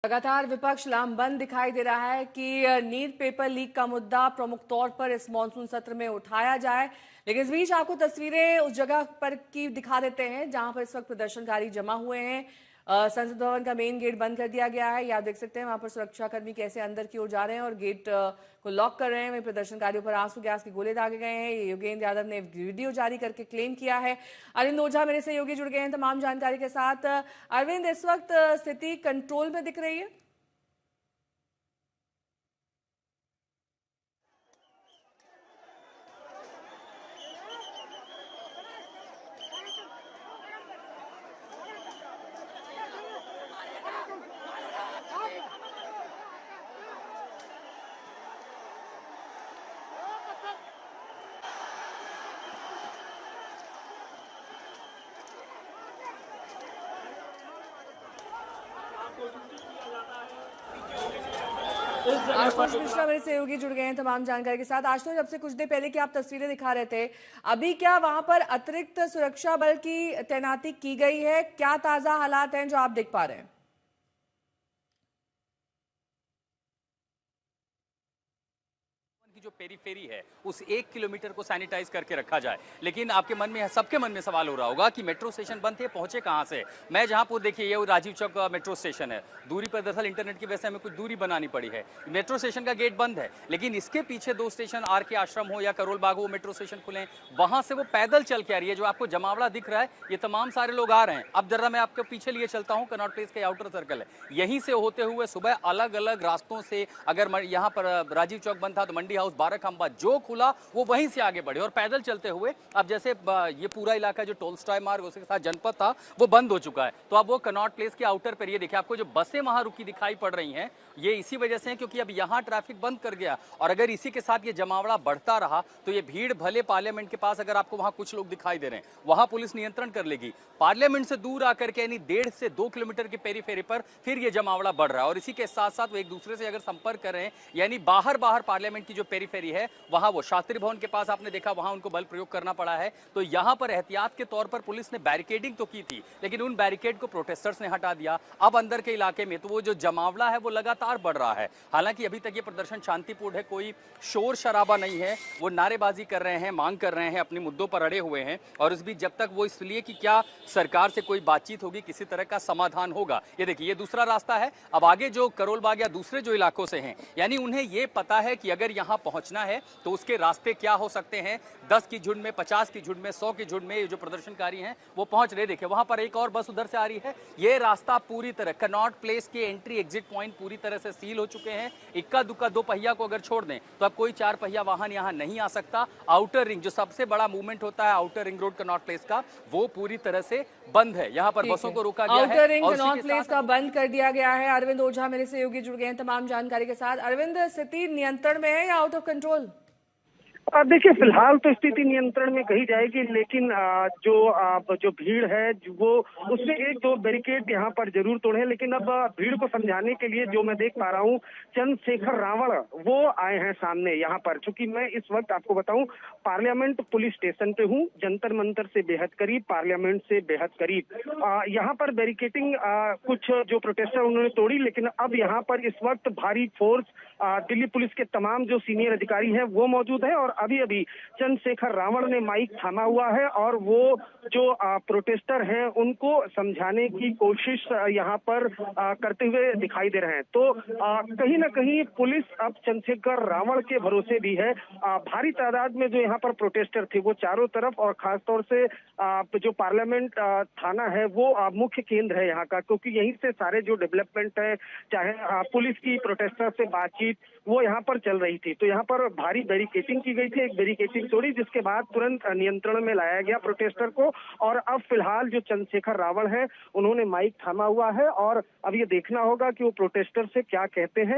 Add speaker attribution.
Speaker 1: लगातार विपक्ष लामबंद दिखाई दे रहा है कि नीट पेपर लीक का मुद्दा प्रमुख तौर पर इस मॉनसून सत्र में उठाया जाए। लेकिन इस बीच आपको तस्वीरें उस जगह पर की दिखा देते हैं जहां पर इस वक्त प्रदर्शनकारी जमा हुए हैं। संसद भवन का मेन गेट बंद कर दिया गया है। ये आप देख सकते हैं वहां पर सुरक्षाकर्मी कैसे अंदर की ओर जा रहे हैं और गेट को लॉक कर रहे हैं। वहीं प्रदर्शनकारियों पर आंसू गैस के गोले दागे गए हैं। योगेंद्र यादव ने वीडियो जारी करके क्लेम किया है। अरविंद ओझा मेरे सहयोगी जुड़ गए हैं तमाम जानकारी के साथ। अरविंद, इस वक्त स्थिति कंट्रोल में दिख रही है? आशुतोष मिश्रा मेरे सहयोगी जुड़ गए हैं तमाम जानकारी के साथ। आशुतोष, जब से कुछ देर पहले की आप तस्वीरें दिखा रहे थे, अभी क्या वहां पर अतिरिक्त सुरक्षा बल की तैनाती की गई है? क्या ताजा हालात हैं जो आप देख पा रहे हैं?
Speaker 2: की जो पेरीफेरी है उस 1 किलोमीटर को सैनिटाइज करके रखा जाए। लेकिन आपके मन में, सबके मन में सवाल हो रहा होगा कि मेट्रो स्टेशन बंद थे, पहुंचे कहां से। मैं जहां पर देखिए, ये राजीव चौक मेट्रो स्टेशन है। दूरी पर दरअसल इंटरनेट की वजह से हमें कुछ दूरी बनानी पड़ी है। मेट्रो स्टेशन का गेट बंद है, लेकिन इसके पीछे 2 स्टेशन, आर के आश्रम हो या करोल बाग हो, मेट्रो स्टेशन खुले, वहां से वो पैदल चल के आ रही है। जो आपको जमावड़ा दिख रहा है, ये तमाम सारे लोग आ रहे हैं। अब जरा मैं आपके पीछे लिए चलता हूँ, कनॉट प्लेस के आउटर सर्कल है, यहीं से होते हुए सुबह अलग अलग रास्तों से, अगर यहाँ पर राजीव चौक बंद था तो मंडी हाउस, बाराखंबा जो खुला वो वहीं से आगे बढ़े और पैदल चलते हुए अब जैसे ये पूरा इलाका जो टोलस्टॉय मार्ग उसके साथ जनपद था वो बंद हो चुका है। तो अब वो कनॉट प्लेस के आउटर पर, ये देखिए आपको जो बसें वहां रुकी दिखाई पड़ रही हैं, ये इसी वजह से है क्योंकि अब यहां ट्रैफिक बंद कर गया। और अगर इसी के साथ ये जमावड़ा बढ़ता रहा तो ये भीड़ भले पार्लियामेंट के पास, अगर आपको वहां कुछ लोग दिखाई दे रहे हैं, वहां पुलिस नियंत्रण कर लेगी। पार्लियामेंट से दूर आकर के, यानी 1.5 से 2 किलोमीटर के पेरीफेरी पर फिर ये जमावड़ा बढ़ रहा है। और इसी के साथ साथ वो एक दूसरे से अगर संपर्क कर रहे हैं, यानी बाहर पार्लियामेंट की जो पेरीफेरी है वहां, वो शास्त्री भवन के पास आपने देखा, वहां उनको बल प्रयोग करना पड़ा है। तो यहां पर एहतियात के तौर पर पुलिस ने बैरिकेडिंग तो की थी, लेकिन उन बैरिकेड को प्रोटेस्टर्स ने हटा दिया। अब अंदर के इलाके में तो वो जो जमावड़ा है वो लगातार बढ़ रहा है। हालांकि अभी तक ये प्रदर्शन शांतिपूर्ण है, कोई शोर शराबा नहीं है। वो नारेबाजी कर रहे हैं, मांग कर रहे हैं, अपने मुद्दों पर अड़े हुए हैं। और इस बीच जब तक वो, इसलिए कि क्या सरकार से कोई बातचीत होगी, किसी तरह का समाधान होगा। ये देखिए, ये दूसरा रास्ता है। अब आगे जो करोल बाग या दूसरे जो इलाकों से हैं, यानी उन्हें ये पता है कि अगर यहां पहुंचना है तो उसके रास्ते क्या हो सकते हैं। 10 की झुंड में, 50 की झुंड में, 100 की झुंड में ये जो प्रदर्शनकारी हैं वो पहुंच रहे। देखिए वहां पर एक और बस उधर से आ रही है। ये रास्ता पूरी तरह, कनॉट प्लेस के एंट्री एग्जिट पॉइंट पूरी तरह से सील हो चुके हैं। इक्का दुक्का 2 पहिया को अगर छोड़ दें तो अब कोई 4 पहिया वाहन यहां नहीं आ सकता। आउटर रिंग, जो सबसे बड़ा मूवमेंट होता है outer ring road Connaught place का, वो पूरी तरह से बंद है। यहाँ पर बसों को रोका गया है।
Speaker 1: आउटर रिंग कनॉट प्लेस का बंद कर दिया गया है। अरविंद ओझा मेरे सहयोगी जुड़ गए हैं तमाम जानकारी के साथ। अरविंद, स्थिति नियंत्रण में है या आउट ऑफ कंट्रोल?
Speaker 3: देखिए, फिलहाल तो स्थिति नियंत्रण में कही जाएगी, लेकिन जो भीड़ है वो, उसने 1-2 बैरिकेड यहाँ पर जरूर तोड़े हैं। लेकिन अब भीड़ को समझाने के लिए जो मैं देख पा रहा हूँ, चंद्रशेखर रावण वो आए हैं सामने यहाँ पर। चूंकि मैं इस वक्त आपको बताऊं, पार्लियामेंट पुलिस स्टेशन पे हूँ, जंतर मंतर से बेहद करीब, पार्लियामेंट से बेहद करीब। यहाँ पर बैरिकेटिंग कुछ जो प्रोटेस्टर उन्होंने तोड़ी, लेकिन अब यहाँ पर इस वक्त भारी फोर्स, दिल्ली पुलिस के तमाम जो सीनियर अधिकारी हैं वो मौजूद है। और अभी अभी चंद्रशेखर रावण ने माइक थामा हुआ है और वो जो प्रोटेस्टर हैं उनको समझाने की कोशिश यहाँ पर करते हुए दिखाई दे रहे हैं। तो कहीं ना कहीं पुलिस अब चंद्रशेखर रावण के भरोसे भी है। भारी तादाद में जो यहाँ पर प्रोटेस्टर थे वो चारों तरफ, और खासतौर से जो पार्लियामेंट थाना है वो मुख्य केंद्र है यहाँ का, क्योंकि यहीं से सारे जो डेवलपमेंट है, चाहे पुलिस की प्रोटेस्टर से बातचीत, वो यहाँ पर चल रही थी। तो यहाँ पर भारी बैरिकेटिंग की गई थी, एक बैरिकेटिंग तोड़ी, जिसके बाद तुरंत नियंत्रण में लाया गया प्रोटेस्टर को। और अब फिलहाल जो चंद्रशेखर रावण है उन्होंने माइक थामा हुआ है और अब ये देखना होगा कि वो प्रोटेस्टर से क्या कहते हैं।